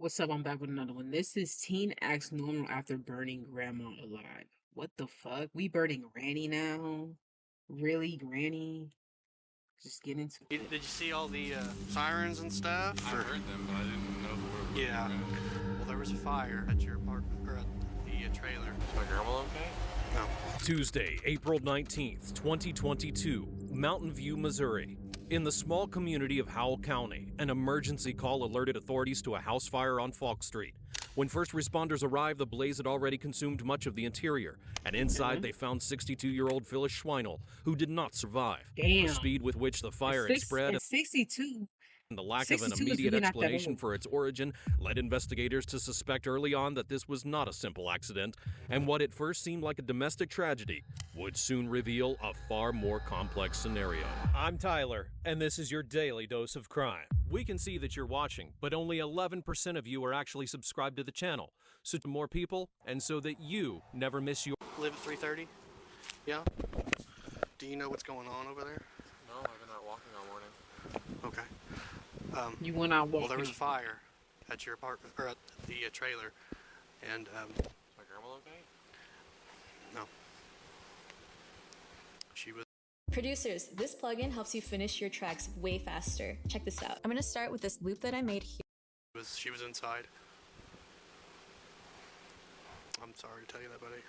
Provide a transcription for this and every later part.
What's up? I'm back with another one. This is teen acts normal after burning grandma alive. What the fuck? We burning Granny now? Really, Granny? Just get into it. Did you see all the sirens and stuff? I heard them, but I didn't know the word. Yeah. Well, there was a fire at your apartment or at the trailer. Is my grandma okay? No. Tuesday, April 19th, 2022, Mountain View, Missouri. In the small community of Howell County, an emergency call alerted authorities to a house fire on Falk Street. When first responders arrived, the blaze had already consumed much of the interior, and inside they found 62-year-old Phyllis Schweinel, who did not survive. The Damn. speed with which the fire had spread At 62. and the lack of an 62 is immediate really not that explanation old. for its origin led investigators to suspect early on that this was not a simple accident, and what at first seemed like a domestic tragedy would soon reveal a far more complex scenario. I'm Tyler, and this is your daily dose of crime. We can see that you're watching, but only 11% of you are actually subscribed to the channel. So to more people, and so that you never miss your... Live at 3:30? Yeah. Do you know what's going on over there? No, I've been out walking all morning. Okay. You went out walking. Well, there was a fire at your apartment or at the trailer, and Is my grandma okay? no. She was. Producers, this plugin helps you finish your tracks way faster. Check this out. I'm gonna start with this loop that I made here. She was inside. I'm sorry to tell you that, buddy.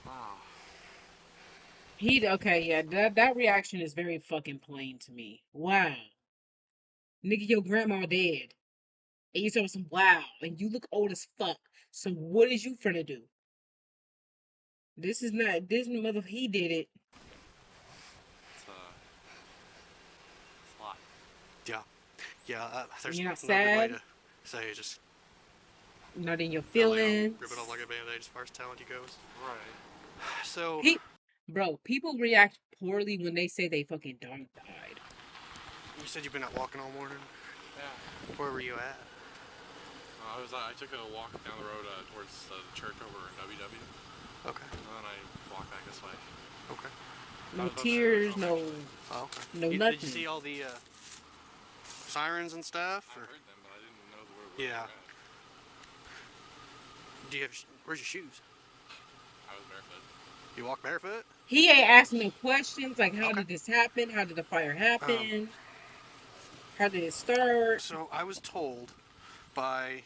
Wow. Okay, yeah, that reaction is very fucking plain to me. Wow. Nigga, your grandma dead. And you tell some wow, and you look old as fuck. So what is you finna do? This is not this mother he did it. It's a lot. Yeah. Yeah. There's You're no not good way sad? to say it. Just Not in your rip feelings. it off like a band-aid as far as talent goes. Right. So. Bro, people react poorly when they say they fucking dog died. You said you've been out walking all morning. Yeah. Where were you at? I took a walk down the road towards the church over in WW, Okay. and then I walked back this way. Okay. No was about to say tears, something. no Oh, okay. No, Did you nothing. see all the sirens and stuff? I Or- heard them, but I didn't know the word. Yeah. Do you have? Where's your shoes? I was barefoot. You walk barefoot? He ain't asking no questions like how Okay. did this happen? How did the fire happen? How did it start? So I was told by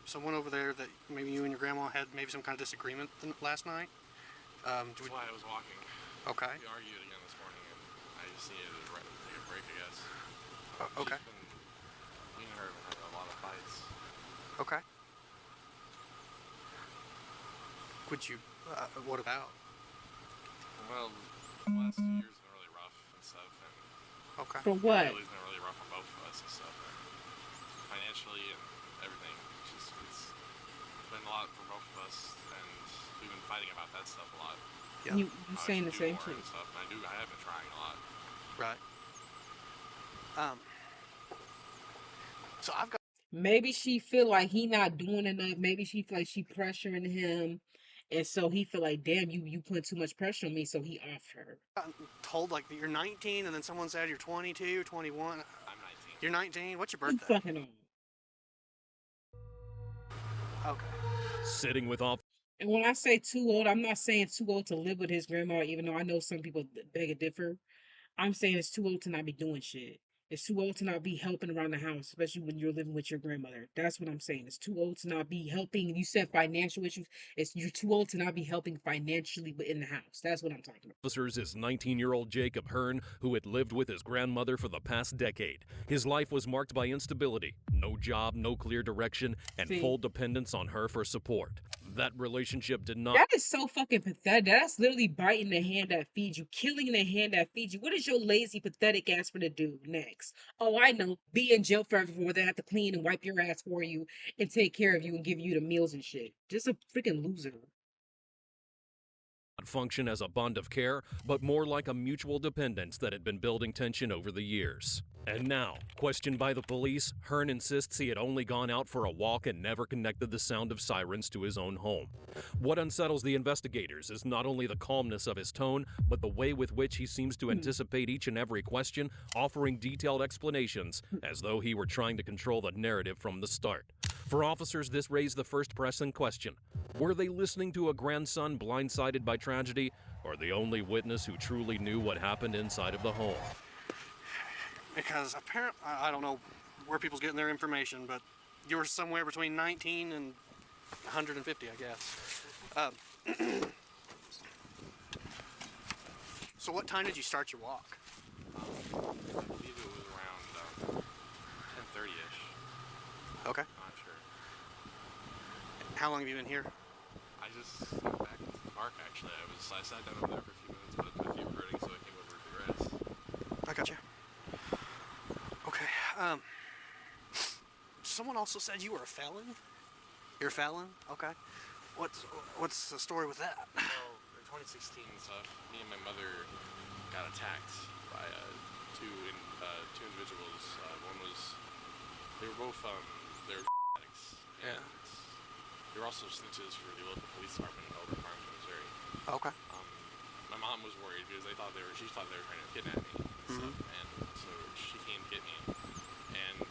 someone over there that maybe you and your grandma had maybe some kind of disagreement last night. That's why I was walking. Okay. We argued again this morning, and I just needed to take a break, I guess. Okay. Me and her have had a lot of fights. Okay. Would you? What about? Well, the last 2 years have been really rough and stuff, and Okay. For what? It's been really rough on both of us and stuff, and financially and everything. It's been a lot for both of us, and we've been fighting about that stuff a lot. Yeah. You How I saying the should do same more shit. and stuff, and I have been trying a lot. Right. So I've got. Maybe she feel like he not doing enough. Maybe she feel like she pressuring him. And so he feel like, damn, you put too much pressure on me, so he off her. gotten told like that you're 19, and then someone said you're 22, 21. I'm 19. You're 19. What's your You birthday? fucking on. Okay. Sitting with off And when I say too old, I'm not saying too old to live with his grandma, even though I know some people beg a differ. I'm saying it's too old to not be doing shit. It's too old to not be helping around the house, especially when you're living with your grandmother. That's what I'm saying. It's too old to not be helping. You said financial issues. You're too old to not be helping financially within the house. That's what I'm talking about. officers is 19-year-old Jacob Hearn, who had lived with his grandmother for the past decade. His life was marked by instability, no job, no clear direction, and See. full dependence on her for support. That relationship did not That is so fucking pathetic. That's literally biting the hand that feeds you, killing the hand that feeds you. What is your lazy, pathetic ass gonna do next? Oh, I know. Be in jail forever where they have to clean and wipe your ass for you and take care of you and give you the meals and shit. Just a freaking loser. function as a bond of care, but more like a mutual dependence that had been building tension over the years. And now, questioned by the police, Hearn insists he had only gone out for a walk and never connected the sound of sirens to his own home. What unsettles the investigators is not only the calmness of his tone, but the way with which he seems to anticipate each and every question, offering detailed explanations, as though he were trying to control the narrative from the start. For officers, this raised the first pressing question. Were they listening to a grandson blindsided by tragedy, or the only witness who truly knew what happened inside of the home? Because apparently, I don't know where people's getting their information, but you were somewhere between 19 and 150, I guess. So what time did you start your walk? I believe it was around 10:30ish. Okay. I'm not sure. How long have you been here? I just got back into the park actually. I sat down over there for a few minutes, but my feet were hurting, so I came over to rest. I got you. Okay. Someone also said you were a felon. You're a felon? Okay. What's the story with that? Well, in 2016 and stuff, me and my mother got attacked by two individuals. One was, they were both they were addicts, and Yeah. they were also snitches for the local police department in Elbert Farms, Missouri. Okay. My mom was worried because she thought they were trying to kidnap me and stuff, and so she came to get me. And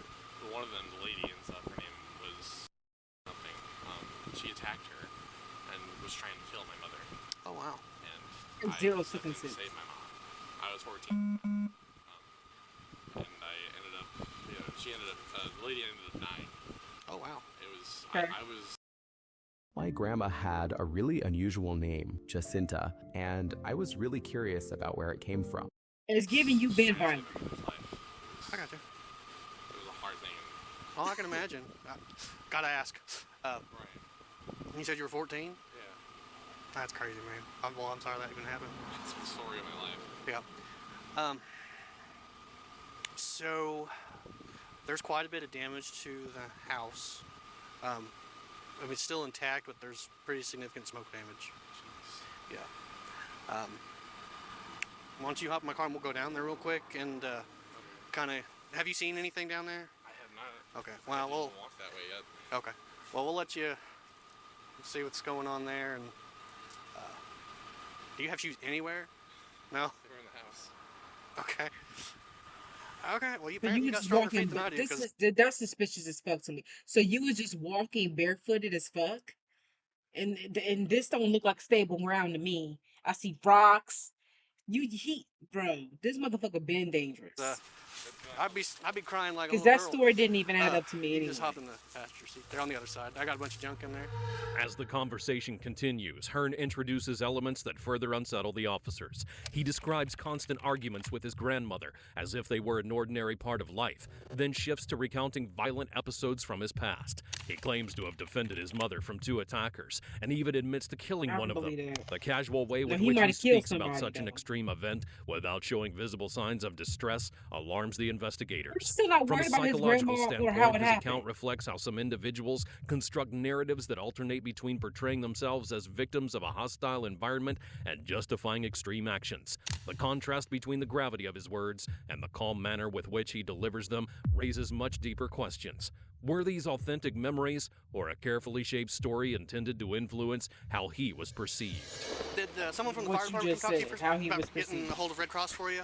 one of them, the lady and stuff, her name was something. She attacked her and was trying to kill my mother. Oh wow. And Zero I did fucking something to sense. save my mom. I was 14. And I ended up, the lady ended up dying. Oh wow. It was, Okay. I was My grandma had a really unusual name, Jacinta, and I was really curious about where it came from. It's giving you been violent. I got you. It was a hard thing. Oh, I can imagine. Gotta ask. Right. You said you were 14? Yeah. That's crazy, man. I'm sorry that even happened. It's the story of my life. Yeah. So there's quite a bit of damage to the house. I mean, it's still intact, but there's pretty significant smoke damage. Jeez. Yeah. Why don't you hop in my car and we'll go down there real quick and kind of. Have you seen anything down there? I have not. Okay. I Well, didn't we'll. walk that way yet. Okay. Well, we'll let you see what's going on there. And do you have shoes anywhere? No. They were in the house. Okay. Okay. Well, you So apparently you got was stronger walking, feet than I but do. this Because is that's suspicious as fuck to me. So you was just walking barefooted as fuck, and this don't look like stable ground to me. I see rocks. Bro, this motherfucker been dangerous. I'd be crying like a Because little that girl. story didn't even add up to me You anyway. just hop in the passenger seat. They're on the other side. I got a bunch of junk in there. As the conversation continues, Hearn introduces elements that further unsettle the officers. He describes constant arguments with his grandmother, as if they were an ordinary part of life, then shifts to recounting violent episodes from his past. He claims to have defended his mother from 2 attackers, and even admits to killing I one don't of them. believe that. The casual way Now, with he which might he have killed speaks about somebody, such an though. extreme event without showing visible signs of distress alarms the investigators. I'm still not From a worried about his psychological grandma or standpoint, how it his happened. account reflects how some individuals construct narratives that alternate between portraying themselves as victims of a hostile environment and justifying extreme actions. The contrast between the gravity of his words and the calm manner with which he delivers them raises much deeper questions. Were these authentic memories or a carefully shaped story intended to influence how he was perceived? Did someone from the What fire you department just come talk to you said, for how he about was getting perceived. a hold of Red Cross for you?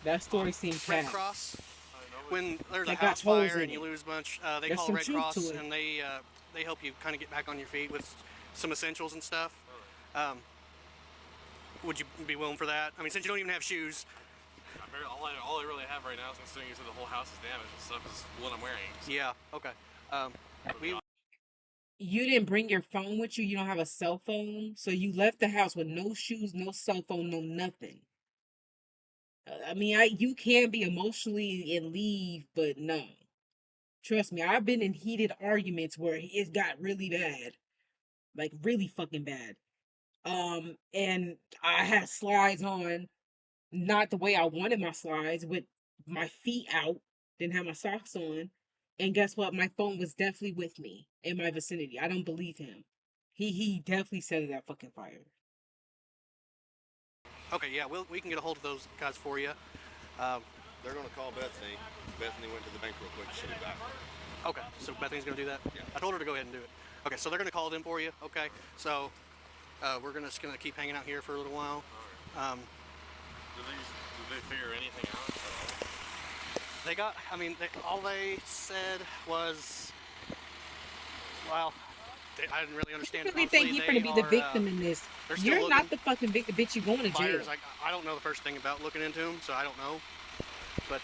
That story seems Red bad. Cross. When there's a They got house holes fire in and you it. lose a bunch, they There's call some Red truth Cross to it. and they help you kind of get back on your feet with some essentials and stuff. Would you be willing for that? I mean, since you don't even have shoes. All I really have right now, considering you said the whole house is damaged and stuff, is what I'm wearing. So Yeah. Okay. We You didn't bring your phone with you. You don't have a cell phone. So you left the house with no shoes, no cell phone, no nothing. I mean, you can be emotionally and leave, but no. Trust me, I've been in heated arguments where it got really bad. Like really fucking bad. And I had slides on, not the way I wanted my slides, with my feet out, didn't have my socks on. And guess what? My phone was definitely with me in my vicinity. I don't believe him. He definitely set it at fucking fire. Okay, yeah, we can get a hold of those guys for you. They're going to call Bethany. Bethany went to the bank real quick. She'll be back. Okay, so Bethany's going to do that? Yeah. I told her to go ahead and do it. Okay, so they're going to call them for you. Okay, so we're just going to keep hanging out here for a little while. Did they figure anything out at all? They got, I mean, all they said was, well, I didn't really understand. They think you're going to be the victim in this. They're still You're not looking. the fucking victim, bitch. You're going to jail. Fires, I don't know the first thing about looking into them, so I don't know. But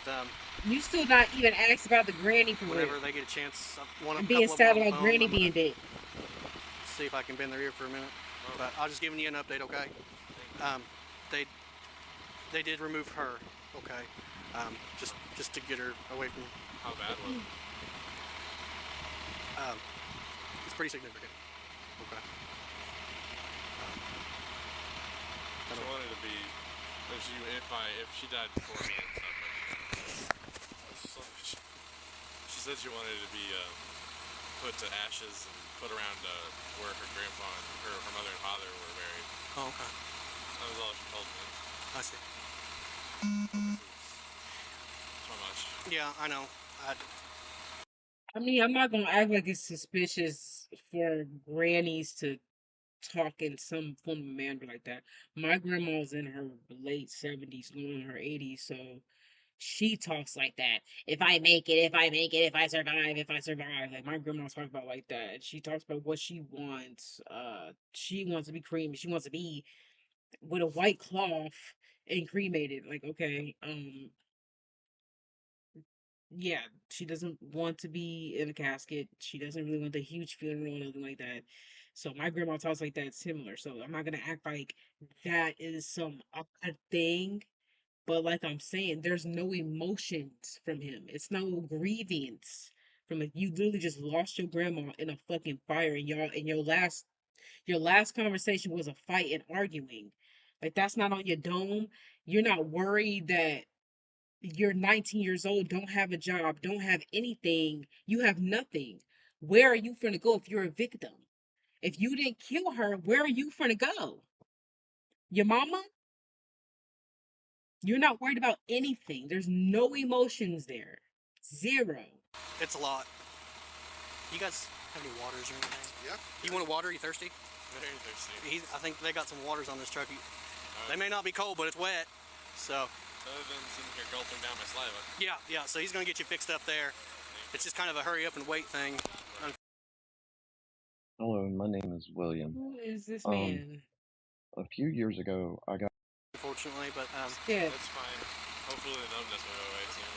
You still not even asked about the granny for whenever real. they get a chance, I want And to being sad about granny being dead. See if I can bend their ear for a minute. But I'll just giving you an update, okay? They did remove her, okay? Just to get her away from. How bad was it? It's pretty significant. Okay. She wanted to be. If she died before me and stuff. She said she wanted to be put to ashes and put around where her grandpa and her mother and father were buried. Oh, okay. That was all she told me. I see. So much. Yeah, I know. I mean, I'm not gonna act like it's suspicious for grannies to talk in some form of manner like that. My grandma's in her late 70s, going in her 80s, so she talks like that. If I make it, if I make it, if I survive, if I survive. Like my grandma talks about like that. She talks about what she wants. She wants to be creamed. She wants to be with a white cloth and cremated. Like, okay, yeah, she doesn't want to be in a casket. She doesn't really want the huge funeral or nothing like that. So my grandma talks like that similar. So I'm not gonna act like that is some odd thing. But like I'm saying, there's no emotions from him. It's no grievance from it. You literally just lost your grandma in a fucking fire, and y'all and your last conversation was a fight and arguing. Like that's not on your dome. You're not worried that you're 19 years old, don't have a job, don't have anything, you have nothing. Where are you finna go if you're a victim? If you didn't kill her, where are you finna go? Your mama? You're not worried about anything. There's no emotions there. Zero. It's a lot. You guys have any waters or anything? Yeah. You want a water? You thirsty? Very thirsty. I think they got some waters on this truck. They may not be cold, but it's wet. So. Other than sitting here gulping down my saliva. Yeah. So he's gonna get you fixed up there. It's just kind of a hurry up and wait thing. Hello, my name is William. Who is this man? A few years ago, I got Unfortunately, but Yeah. That's fine. Hopefully the numbness will go away soon.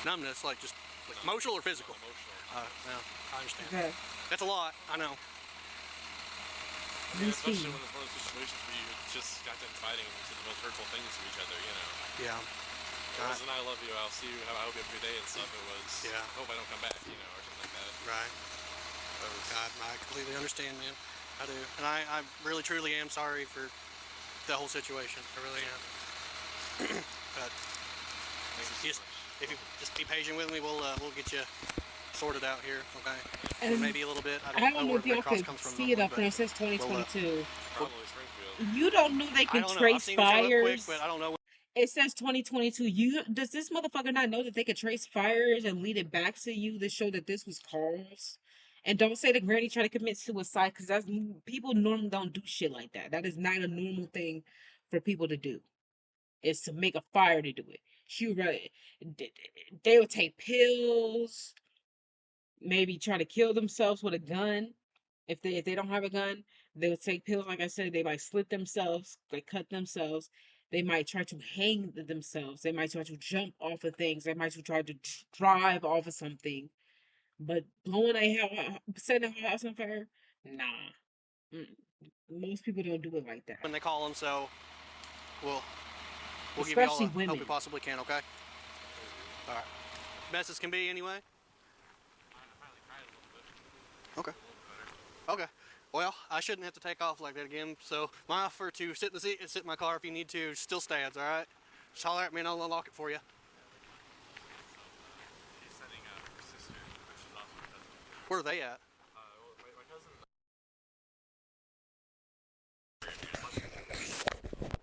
numbness, like just like emotional or physical. Emotional. Yeah, I understand. Okay. That's a lot. I know. Yeah, Let's especially see. when it's one of those situations where you just got done fighting and said the most hurtful things to each other, you know. Yeah. It wasn't I love you, I'll see you, I hope you have a good day and stuff. It was, Yeah. hope I don't come back, you know, or something like that. Right. God, I completely understand, man. I do, and I really truly am sorry for the whole situation. I really am. But Thank you so much. if you just be patient with me, we'll get you sorted out here, okay? And Maybe a little bit. I don't know where if the y'all Red Cross could comes from, see it up but there. It says 2022. Probably Springfield. You don't know they I can don't know. I've trace seen it show up quick, fires. but I don't know. It says 2022. Does this motherfucker not know that they could trace fires and lead it back to you to show that this was caused? And don't say that Granny tried to commit suicide because that's people normally don't do shit like that. That is not a normal thing for people to do. Is to make a fire to do it. She would rather they would take pills, maybe try to kill themselves with a gun. If they don't have a gun, they would take pills. Like I said, they might slit themselves, they cut themselves. They might try to hang themselves. They might try to jump off of things. They might try to drive off of something. But blowing a house, setting a house on fire, nah. Mm. Most people don't do it like that. When they call them, so we'll give you all Especially the help women. we possibly can, okay? All right. Best as can be, anyway. Okay. Okay. Well, I shouldn't have to take off like that again, so my offer to sit in the seat and sit in my car if you need to still stands, all right? Just holler at me and I'll unlock it for you. She's sending her sister, which is also her cousin. Where are they at? My cousin.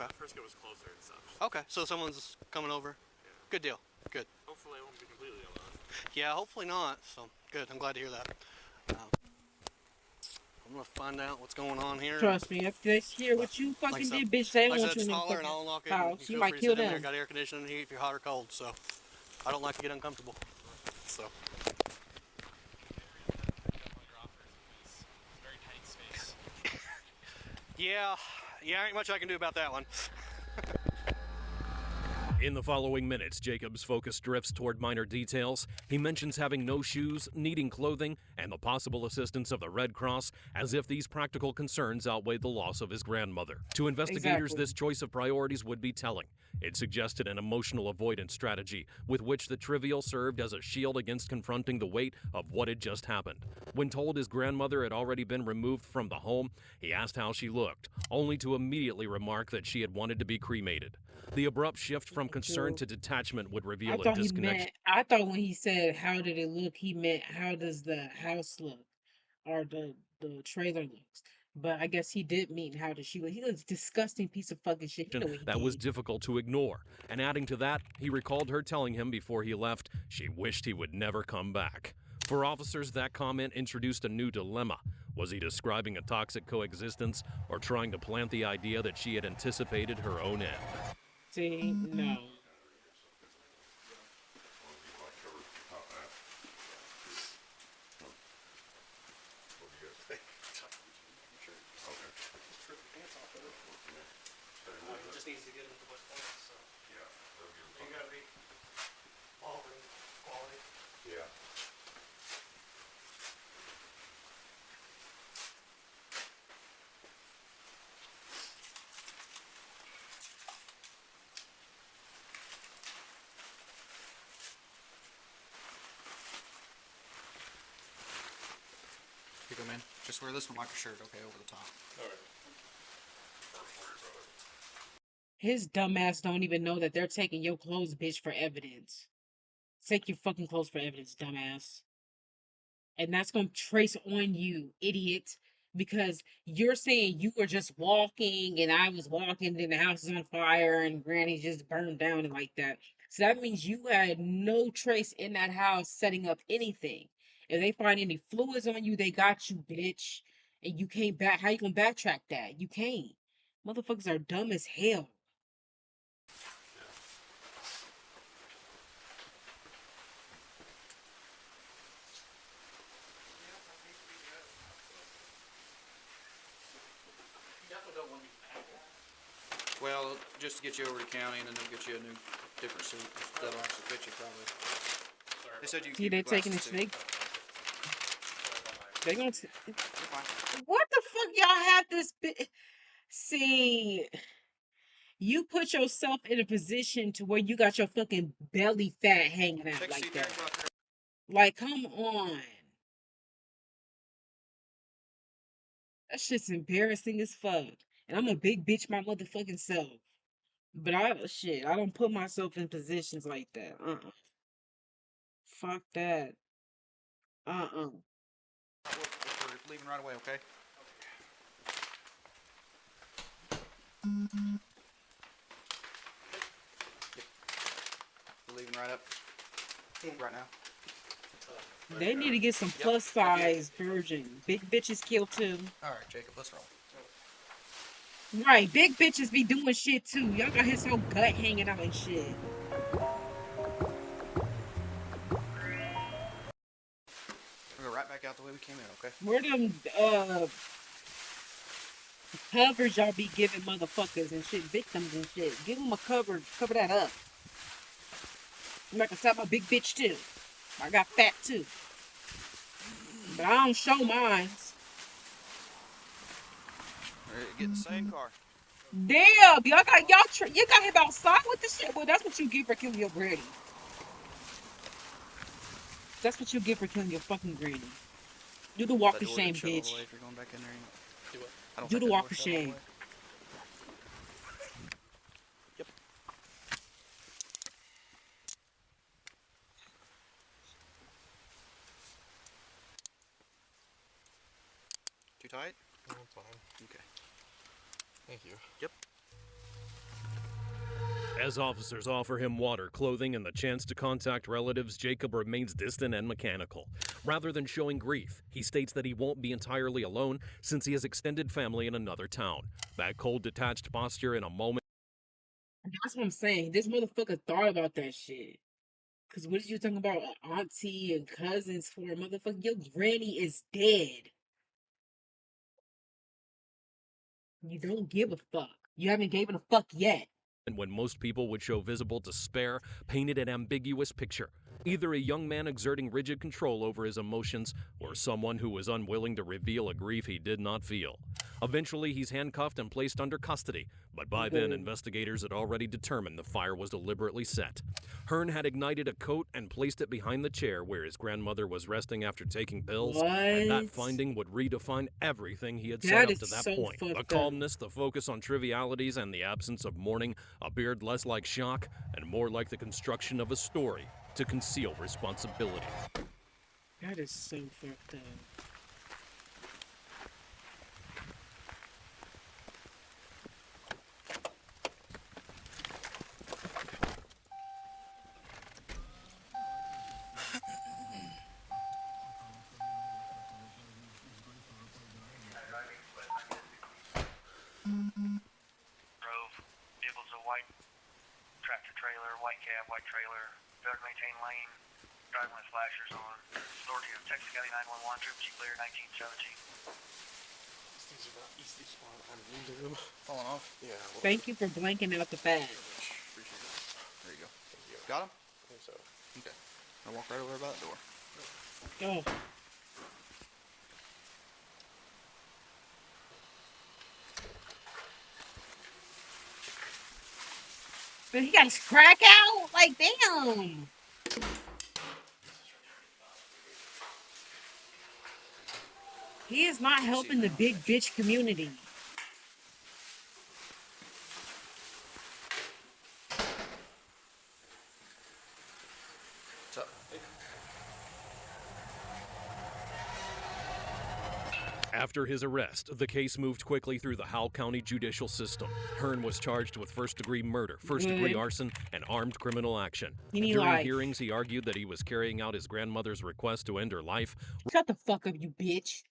Okay. Frisco was closer and stuff. Okay, so someone's coming over. Yeah. Good deal. Good. Hopefully I won't be completely alone. Yeah, hopefully not. So good. I'm glad to hear that. I'm gonna find out what's going on here. Trust me, if they hear what you Like I fucking said- did, bitch, they like don't I want said, you in just the holler and fucking I'll unlock it. house. You feel might free to kill sit in there. them. Got air conditioning and heat if you're hot or cold. So I don't like to get uncomfortable. So It's a very tight space. yeah, ain't much I can do about that one. In the following minutes, Jacob's focus drifts toward minor details. He mentions having no shoes, needing clothing, and the possible assistance of the Red Cross, as if these practical concerns outweighed the loss of his grandmother. To investigators, Exactly. this choice of priorities would be telling. It suggested an emotional avoidance strategy, with which the trivial served as a shield against confronting the weight of what had just happened. When told his grandmother had already been removed from the home, he asked how she looked, only to immediately remark that she had wanted to be cremated. The abrupt shift from concern to detachment would I reveal a thought he disconnection. meant. I thought when he said, "How did it look?" he meant, "How does the house look, or the trailer looks?" But I guess he did mean, "How does she look?" He looks disgusting piece of fucking shit. You know what he That was did. difficult to ignore. And adding to that, he recalled her telling him before he left she wished he would never come back. For officers, that comment introduced a new dilemma. Was he describing a toxic coexistence or trying to plant the idea that she had anticipated her own end? See, no. Just needs to get into West Point, so you gotta be all in quality. Here you go, man. Just wear this one like a shirt, okay, over the top. His dumbass don't even know that they're taking your clothes, bitch, for evidence. Take your fucking clothes for evidence, dumbass. And that's gonna trace on you, idiot. Because you're saying you were just walking and I was walking and the house is on fire and Granny just burned down and like that. So that means you had no trace in that house setting up anything. If they find any fluids on you, they got you, bitch. And you can't back. How you gonna backtrack that? You can't. Motherfuckers are dumb as hell. Well, just to get you over to county, and then they'll get you a new, different suit that'll actually fit you probably. They said you can See, keep they your taking glasses this too. They gonna. You're fine. What the fuck y'all have this? See, you put yourself in a position to where you got your fucking belly fat hanging out Take a like seat there. that. Go out there. Like, come on. That shit's embarrassing as fuck. And I'm a big bitch my motherfucking self. But I don't put myself in positions like that. Fuck that. Uh-uh. We're leaving right away, okay? We're leaving right up. Right now. They need to get some plus size virgin. Big bitches kill too. All right, Jacob, let's roll. Right, big bitches be doing shit too. Y'all got his whole gut hanging out and shit. We'll go right back out the way we came in, okay? Where them covers y'all be giving motherfuckers and shit, victims and shit? Give them a cover that up. I'm like, I my big bitch too. I got fat too. But I don't show mine. Get in the same car. Damn, you got him outside with the shit. Well, that's what you get for killing your granny. That's what you get for killing your fucking granny. Do the walk That of door shame, didn't shut all the bitch. way if you're going back in there. Do what? I don't Do think the that walk door of shut all the shame. way. Too tight? No, it's fine. Okay. Thank you. Yep. As officers offer him water, clothing, and the chance to contact relatives, Jacob remains distant and mechanical. Rather than showing grief, he states that he won't be entirely alone since he has extended family in another town. That cold, detached posture in a moment. That's what I'm saying. This motherfucker thought about that shit. Cause what did you talking about auntie and cousins for? Motherfucker, your granny is dead. You don't give a fuck. You haven't given a fuck yet. And when most people would show visible despair, painted an ambiguous picture. Either a young man exerting rigid control over his emotions, or someone who was unwilling to reveal a grief he did not feel. Eventually, he's handcuffed and placed under custody, but by then, investigators had already determined the fire was deliberately set. Hearn had ignited a coat and placed it behind the chair where his grandmother was resting after taking pills, and that What? finding would redefine everything he had That said up is to that so point. The fucked up. calmness, the focus on trivialities, and the absence of mourning appeared less like shock and more like the construction of a story to conceal responsibility. That is so fucked up. Drove. Vehicles a white tractor trailer, white cab, white trailer, failure to maintain lane, driving with flashers on. Authority of Texas County 911, Trooper Chief Clear 1917. These are not easy spot. I'm losing them. Falling off. Yeah. Well, Thank you for blanking out the fact. appreciate it. There you go. Thank you. Got him? I think so. Okay. I'll walk right over there by that door. Oh. But he got his crack out? Like, damn. He is not helping the big bitch community. What's up? After his arrest, the case moved quickly through the Howell County judicial system. Hearn was charged with first-degree murder, first-degree Good. arson, and armed criminal action. He need During life. hearings, he argued that he was carrying out his grandmother's request to end her life. Shut the fuck up, you bitch.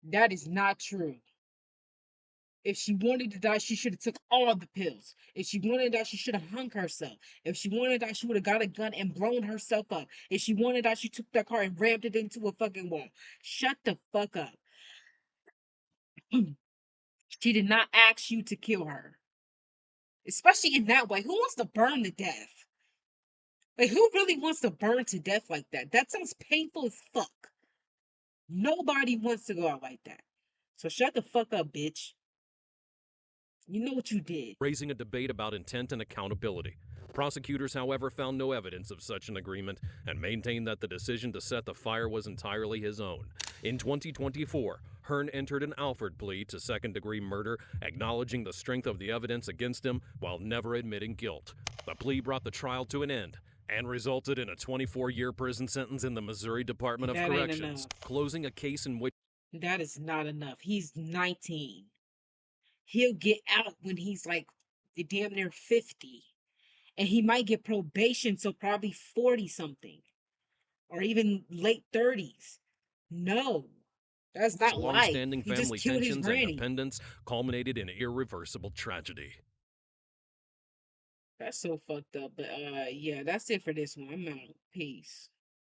That is not true. If she wanted to die, she should have took all the pills. If she wanted to die, she should have hung herself. If she wanted to die, she would have got a gun and blown herself up. If she wanted to die, she took that car and rammed it into a fucking wall. Shut the fuck up. She did not ask you to kill her. Especially in that way. Who wants to burn to death? Like, who really wants to burn to death like that? That sounds painful as fuck. Nobody wants to go out like that. So shut the fuck up, bitch. You know what you did. Raising a debate about intent and accountability. Prosecutors, however, found no evidence of such an agreement and maintained that the decision to set the fire was entirely his own. In 2024, Hearn entered an Alford plea to second-degree murder, acknowledging the strength of the evidence against him while never admitting guilt. The plea brought the trial to an end and resulted in a 24-year prison sentence in the Missouri Department of That ain't Corrections, enough. closing a case in which That is not enough. He's 19. He'll get out when he's like damn near 50. And he might get probation, so probably 40 something. Or even late 30s. No. That's not life. long-standing He just family killed his tensions and granny. dependence culminated in irreversible tragedy. That's so fucked up. But yeah, that's it for this one. I'm out. Peace.